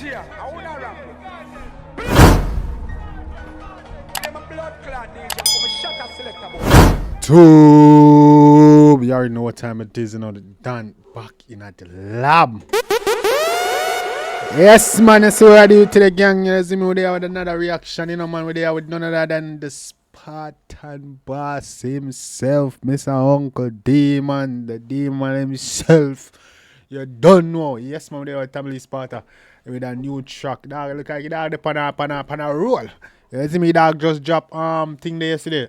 DJ, I wanna rap. I'm a blood clot DJ, I'm a shot selector. Tube, you already know what time it is, you know, done back in at the lab. Yes, man, that's what I do to the gang. You see me, we're there with another reaction, you know, man. We're there with none other than the Spartan boss himself, Mr. Uncle D, man, the demon himself. You don't know. Yes, man, we're there with Family Sparta with a new track. Dog, look like dog, the pana roll. You see me, dog, just drop thing there yesterday.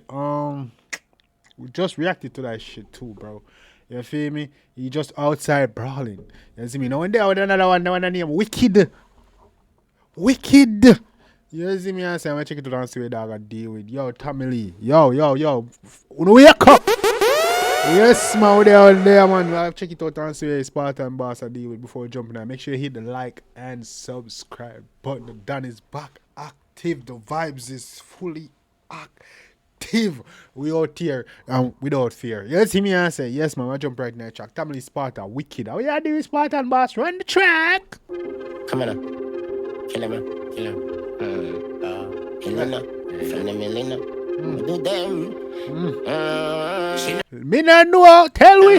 We just reacted to that shit too, bro. You feel me? He just outside brawling. You see me? Now when there with another one, the one named Wicked. Wicked. You see me? I say I'm gonna check it out and see what dog I deal with. Yo, Tommy Lee. Yo. Wake up. Yes, man, we're there, man. I'll check it out and see what Spartan boss I deal with before jumping out. Make sure you hit the like and subscribe button. The Dan is back active. The vibes is fully active. We out here without fear. You see me and say, yes, man, I jump right in the track. Family Sparta, Wicked. How you doing, Spartan boss? Run the track. Come on. Kill him. Kill him. From the milliner. Do them. Me not know. Tell me.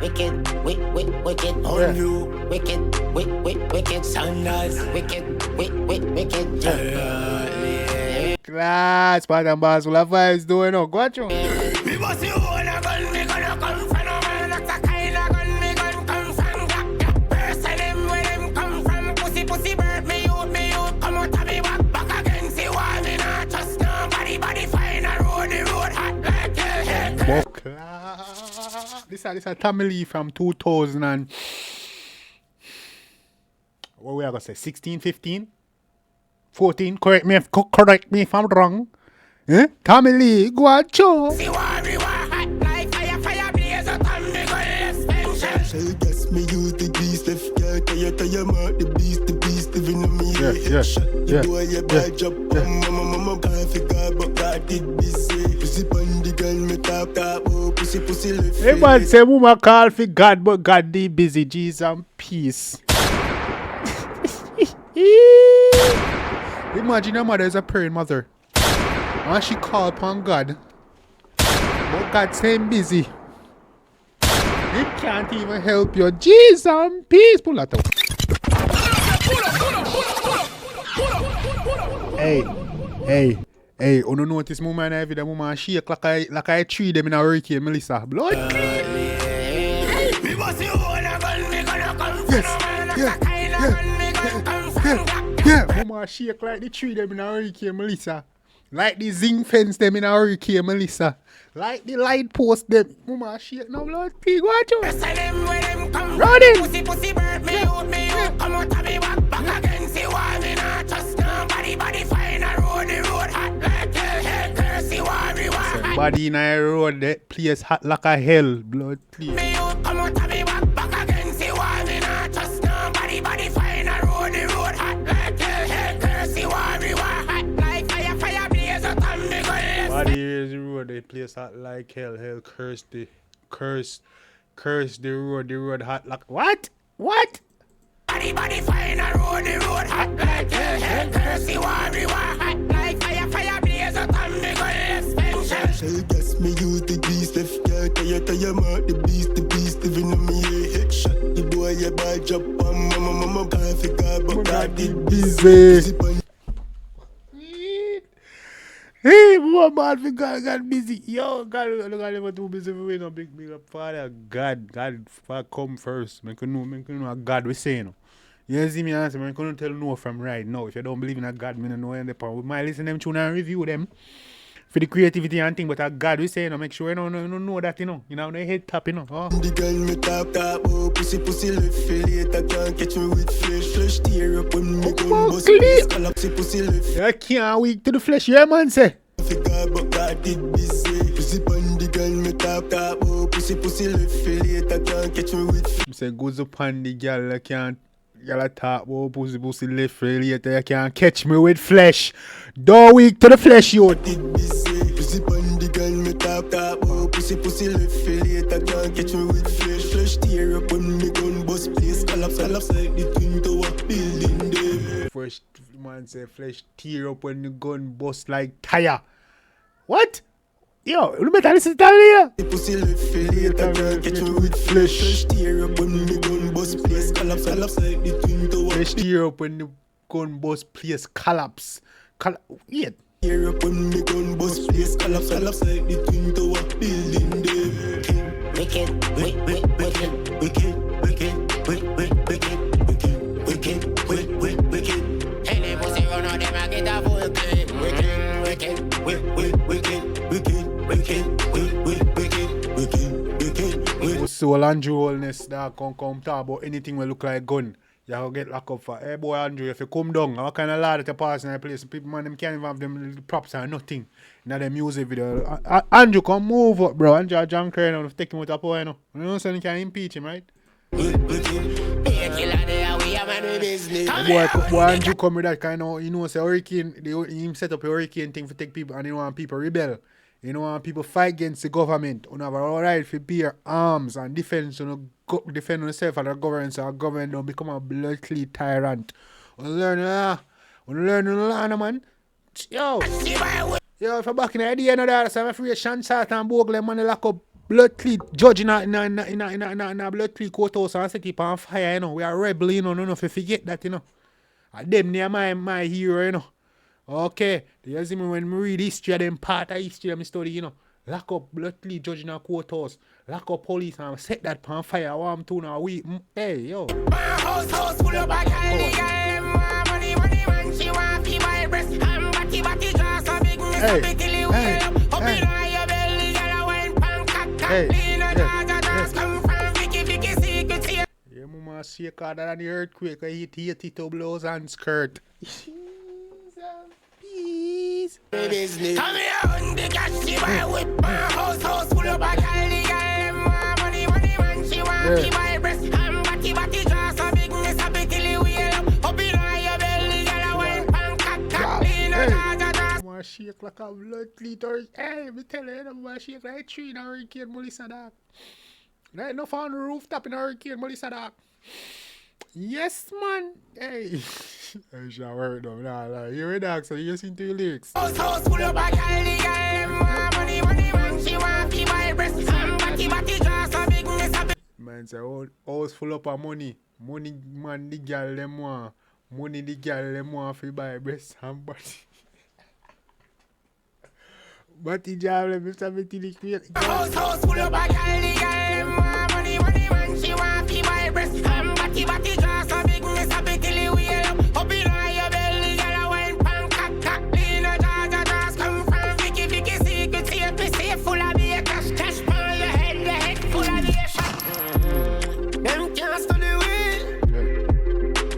Wicked on you. Wicked sunrise. Wicked. Class, Spartan boss. What vibes doing? Oh, go on. Me must see who I gun. Me gonna come from no man. That's a kind of gun. Me gun come from black. Person them where them come from. Pussy bird. Me youth. Come out of me back again. See why me not trust nobody. Body fine a road. The road hot like hell. This is a Tommy Lee from 2000 and what we are gonna say 16, 15, 14. Correct me if I'm wrong. Tommy Lee, go on, show. See why we hot like fire blaze up on me gun Shall guess me use the beast if you mark the beast living on me Yeah. boy you bad job mama can't figure but God did busy pussy on the girl me tap oh pussy left Hey man say mama call for God but God did busy. Jesus and peace. Imagine your mother is a praying mother and she called upon God but God saying busy. He can't even help you. Jesus and peace. Pull that out. Hey, you don't notice woman every day woman shake like I tree them in a hurricane, Melissa. Blood clean. Me must see who I gun. Me gonna come from no man. That's a kind of gun. Me gun come from black. Yeah, woman shake like the tree them in a hurricane, Melissa. Like the zinc fence them in a hurricane, Melissa. Like the light post them. Woman shake now, blood pig, watch out. Running. Pussy bird. Me youth. Come out of me back again. See why me not trust nobody. Body fine a road. The road hot like hell. See why we hot. Body in a road, that place hot like a hell, blood please. Me youth. Come out of me back again. See why me not trust nobody. Body fine a road. The road hot like hell. See why we hot like fire blaze up on me gun. Body is the road, the place hot like hell, curse the road hot like what? Body fine a road, the road hot like hell. See why we hot like fire blaze up on me gun. Shall guess me use the beast if you mark the beast living on me headshot the boy you bad job mama can't figure but God did busy. Hey, boy, man, for God got busy. Yo, God, look at him too busy for me. No big up Father. God come first. I can know God we say no. You see me answer, I couldn't tell no from right now. If you don't believe in a God, I don't know any part. We might listen to them tune and review them for the creativity and thing, but a God we say, you know, make sure you know that, you know. You know, the head tap, you know. Oh. The girl me tap oh pussy left later can't catch me with flesh tear up when me gun bust pussy left. I can't wait to the flesh, yeah man say. Figure but God did busy pussy on the girl me tap oh pussy left later can't catch me with say goes upon the girl I can't. Y'all talk about pussy left later. You can't catch me with flesh. Don't weak to the flesh, you. Did busy pussy on the girl me tap oh pussy left later can't catch me with flesh tear up when me gun bust place collapse like the twin tower building fresh man say flesh tear up when the gun bust like tire. What? Yo, you better listen to me. The pussy left later, girl, catch me with flesh. Tear up when me gun bust place collapse like the twin tower. Flesh tear up when the gun bust place collapse. Yeah. Tear up when me gun bust place collapse like the twin tower. Building them. Wicked, wicked, wicked, wicked, wicked, wicked, wicked, wicked. Any pussy run out them I get a full clip. Wicked, wicked, wicked. So Andrew Holness that come talk about anything will look like gun. You have to get locked up for. Hey boy Andrew, if you come down, what kind of law that you pass in a place? People man them can't even have them props or nothing. Now the music video. Andrew come move up, bro. Andrew John Crane now take him out of power, you know. You know so you can impeach him, right? Boy Andrew come with that kind of, you know, say hurricane, him set up a hurricane thing for take people and you want people rebel. You know, when people fight against the government, you have a right to bear arms and defend yourself and the government, so our government don't become a bloodly tyrant. We learn the land, man. Yo, if you're back in the idea, so I'm afraid Shansat and Bogle, man, lock up bloodly judge in a bloodly courthouse and set it on fire, you know. We are rebel, you know, no, if you forget that, you know. And them near my hero, you know. Okay, you see me when I read history, them part of history of my study, you know. Lock up bloodly judge in a courthouse, lock up police and set that pan fire, warm to now we hey yo. My house full of bag money, man, she want to buy breast and batty glass so big Hey, hey, up in your belly, girl, wine pan Hey, come from Vicky secret here. Yeah, mama shake harder than the earthquake, I hit to blows and skirt. Peace. Business. Come here on the cash, she buy whip. My house full of bag money, man, she want to buy breast and batty glass so big up in your belly, girl, wine pan Mama shake like a blood cleater. Hey, me tell you, mama shake like a tree in a hurricane, Melissa dog. There ain't no on the rooftop in a hurricane, Melissa dog. Yes, man. Hey. I shall work though. Nah, like, you're a dog, so you listen to your lyrics. House full of bag money, man, she want to buy breast and batty glass so big Man say, house full up of money. Money, man, the girl them want. Money, the girl them want to buy breast and body. Body job, let me stop it till it create. House full of bag money, man, she want to buy breast and batty glass so big up in your belly, girl, wine pan lean a come from Vicky secret here, me safe full of beer, cash pan your head full of beer. Them can't study we,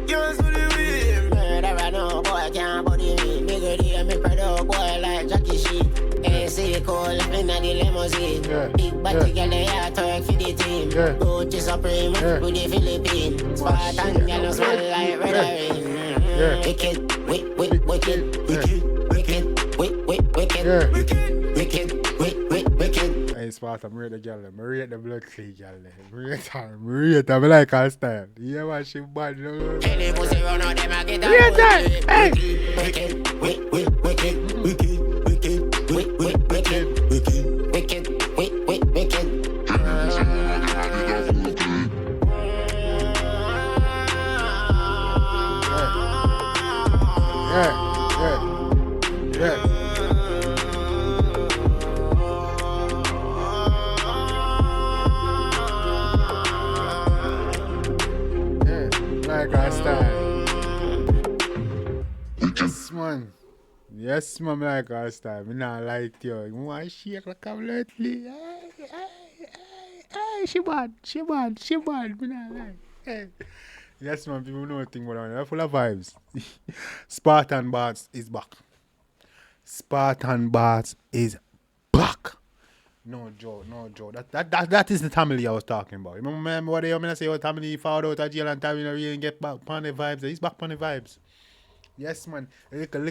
can't study we. Murderer no boy can't body me, bigger day me proud boy like Jackie Sheep. AC cool in the limousine, big body girl they are talk for the team. Gucci Supreme with the Philippines, Spartan girl smell like red rain. Wicked, wicked, wicked. Hey, Sparta, I rate the girl, I rate the blood clean girl, I rate her, I like her style. Yeah, man, she bad. Any pussy run out them I get a Rate her, hey! Wicked, Yeah. Like our style. Yes, man, like our style. Me not like you. You want to shake like a lately. Hey, she bad. Me not like. Hey. Yes, man, people know nothing about it. They're full of vibes. Spartan Bars is back. No, Joe. That is the family I was talking about. Remember what I say? What family found out of jail and time really get back on the vibes. He's back on the vibes. Yes, man. A little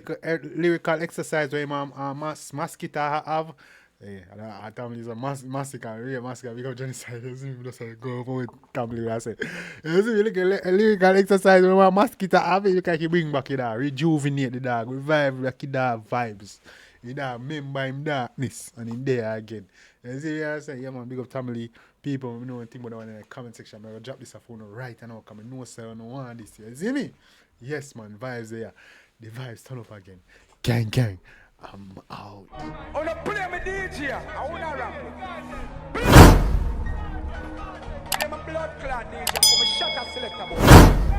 lyrical exercise where Mas Guitar have. Hey, I family is a massacre, real massacre. We got genocide. You see me just go over with family. I say, you see me look at lyrical exercise. When my mosquito have it, you can bring back it, rejuvenate the dog, revive the dog vibes. You know, remember him darkness and in there again. You see what I say? Yeah, man, big up family people. We know anything about the one in the comment section. I'm going to drop this phone right now. Come and no sir, no one this. You see me? Yes, man, vibes there. The vibes turn up again. Gang, gang. I'm out. Wanna play my DJ? I wanna rap. Play my blood clot DJ. I'm a shut up selector boy.